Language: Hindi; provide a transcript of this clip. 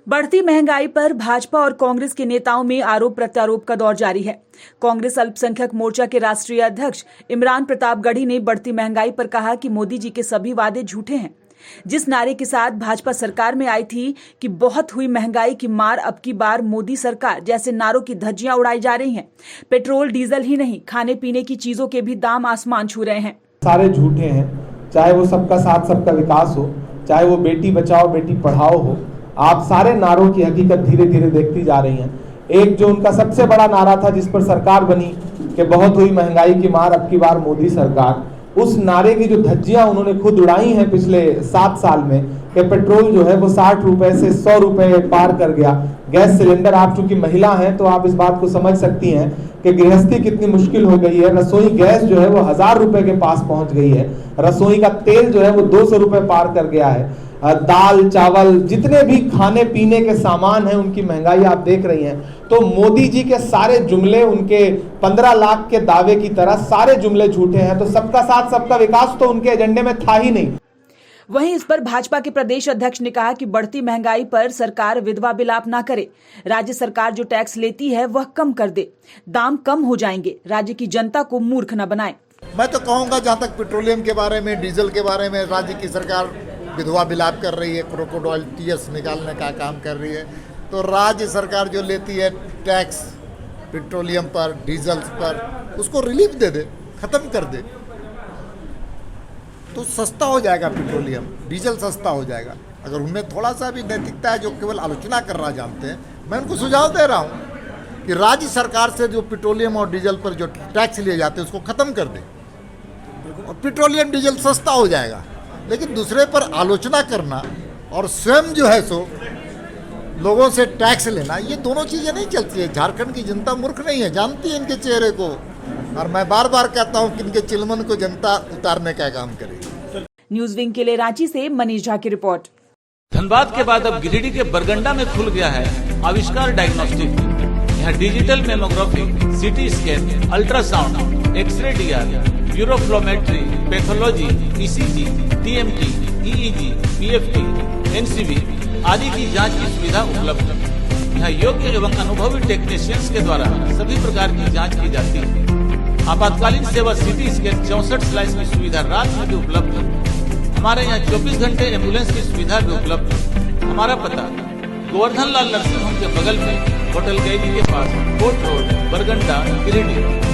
बढ़ती महंगाई पर भाजपा और कांग्रेस के नेताओं में आरोप प्रत्यारोप का दौर जारी है। कांग्रेस अल्पसंख्यक मोर्चा के राष्ट्रीय अध्यक्ष इमरान प्रतापगढ़ी ने बढ़ती महंगाई पर कहा कि मोदी जी के सभी वादे झूठे हैं। जिस नारे के साथ भाजपा सरकार में आई थी कि बहुत हुई महंगाई की मार, अब की बार मोदी सरकार जैसे नारों की धज्जियां उड़ाई जा रही हैं। पेट्रोल डीजल ही नहीं, खाने पीने की चीजों के भी दाम आसमान छू रहे हैं। सारे झूठे हैं, चाहे वो सबका साथ सबका विकास हो, चाहे वो बेटी बचाओ बेटी पढ़ाओ हो। आप सारे नारों की हकीकत धीरे धीरे देखती जा रही हैं। एक जो उनका सबसे बड़ा नारा था जिस पर सरकार बनी कि बहुत हुई महंगाई की मार, अब की बार मोदी सरकार, उस नारे की जो धज्जियां उन्होंने खुद उड़ाई हैं पिछले 7 साल में कि पेट्रोल जो है वो 60 रुपए से 100 रुपए पार कर गया। गैस सिलेंडर, आप चूंकि महिला हैं तो आप इस बात को समझ सकती हैं कि गृहस्थी कितनी मुश्किल हो गई है। रसोई गैस जो है वो 1000 रुपए के पास पहुंच गई है। रसोई का तेल जो है वो 200 रुपए पार कर गया है। दाल चावल जितने भी खाने पीने के सामान हैं उनकी महंगाई आप देख रही हैं। तो मोदी जी के सारे जुमले, उनके 15 लाख के दावे की तरह सारे जुमले झूठे हैं। तो सबका साथ सबका विकास तो उनके एजेंडे में था ही नहीं। वहीं इस पर भाजपा के प्रदेश अध्यक्ष ने कहा कि बढ़ती महंगाई पर सरकार विधवा विलाप ना करे। राज्य सरकार जो टैक्स लेती है वह कम कर दे, दाम कम हो जाएंगे। राज्य की जनता को मूर्ख न बनाए। मैं तो कहूँगा जहाँ तक पेट्रोलियम के बारे में, डीजल के बारे में राज्य की सरकार विधवा विलाप कर रही है, क्रोकोडाइल टीयर्स निकालने का काम कर रही है, तो राज्य सरकार जो लेती है टैक्स पेट्रोलियम पर, डीजल पर, उसको रिलीफ दे दे, खत्म कर दे, तो सस्ता हो जाएगा पेट्रोलियम, डीजल सस्ता हो जाएगा। अगर उनमें थोड़ा सा भी नैतिकता है, जो केवल आलोचना करना जानते हैं, मैं उनको सुझाव दे रहा हूँ कि राज्य सरकार से जो पेट्रोलियम और डीजल पर जो टैक्स लिए जाते हैं उसको खत्म कर दे और पेट्रोलियम डीजल सस्ता हो जाएगा। लेकिन दूसरे पर आलोचना करना और स्वयं जो है सो लोगों से टैक्स लेना, ये दोनों चीज़ें नहीं चलती है। झारखंड की जनता मूर्ख नहीं है, जानती है इनके चेहरे को, और मैं बार बार कहता हूं कि इनके चिलमन को जनता उतारने का काम करे। न्यूज विंग के लिए रांची से मनीष झा की रिपोर्ट। धनबाद के बाद अब गिरिडीह के बरगंडा में खुल गया है आविष्कार डायग्नोस्टिक। यहाँ digital mammography, CT scan, ultrasound, X-ray DR, uroflowmetry, pathology, ECG, TMT, EEG, PFT, NCV आदि की जांच की सुविधा उपलब्ध है। यहाँ योग्य एवं अनुभवी टेक्नीशियंस के द्वारा सभी प्रकार की जांच की जाती है। आपातकालीन सेवा सीटी स्कैन 64 स्लाइस की सुविधा रात में भी उपलब्ध है। हमारे यहाँ 24 घंटे एम्बुलेंस की सुविधा भी उपलब्ध है। हमारा पता गोवर्धन लाल नर्सिंग होम के बगल में होटल कैदी के पास, कोर्ट रोड, बरगंडा, गिरिडीह।